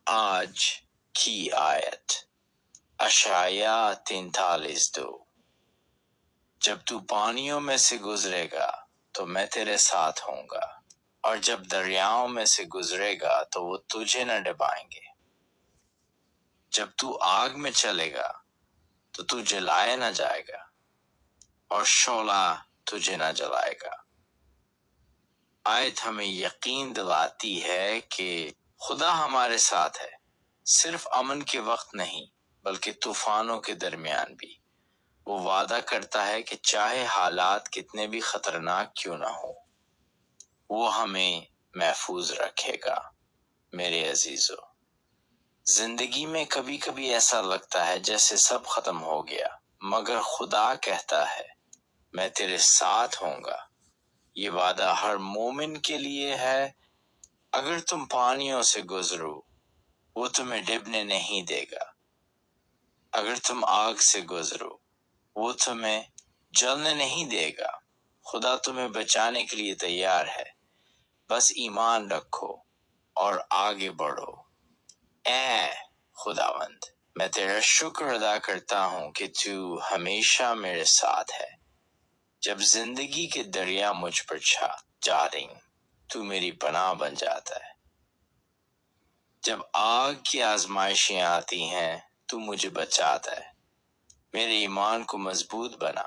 آج کی آیت اشعیاء 43:2 جب تو پانیوں میں سے گزرے گا تو میں تیرے ساتھ ہوں گا، اور جب دریاؤں میں سے گزرے گا تو وہ تجھے نہ ڈبائیں گے۔ جب تو آگ میں چلے گا تو تو جلائے نہ جائے گا، اور شعلہ تجھے نہ جلائے گا۔ آیت ہمیں یقین دلاتی ہے کہ خدا ہمارے ساتھ ہے، صرف امن کے وقت نہیں بلکہ طوفانوں کے درمیان بھی۔ وہ وعدہ کرتا ہے کہ چاہے حالات کتنے بھی خطرناک کیوں نہ ہوں، وہ ہمیں محفوظ رکھے گا۔ میرے عزیزو، زندگی میں کبھی کبھی ایسا لگتا ہے جیسے سب ختم ہو گیا، مگر خدا کہتا ہے میں تیرے ساتھ ہوں گا۔ یہ وعدہ ہر مومن کے لیے ہے۔ اگر تم پانیوں سے گزرو وہ تمہیں ڈبنے نہیں دے گا، اگر تم آگ سے گزرو وہ تمہیں جلنے نہیں دے گا۔ خدا تمہیں بچانے کے لیے تیار ہے، بس ایمان رکھو اور آگے بڑھو۔ اے خداوند، میں تیرا شکر ادا کرتا ہوں کہ تو ہمیشہ میرے ساتھ ہے۔ جب زندگی کے دریا مجھ پر جاریں تو میری پناہ بن جاتا ہے۔ جب آگ کی آزمائشیں آتی ہیں تو مجھے بچاتا ہے۔ میرے ایمان کو مضبوط بنا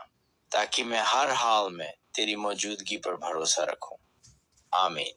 تاکہ میں ہر حال میں تیری موجودگی پر بھروسہ رکھوں۔ آمین۔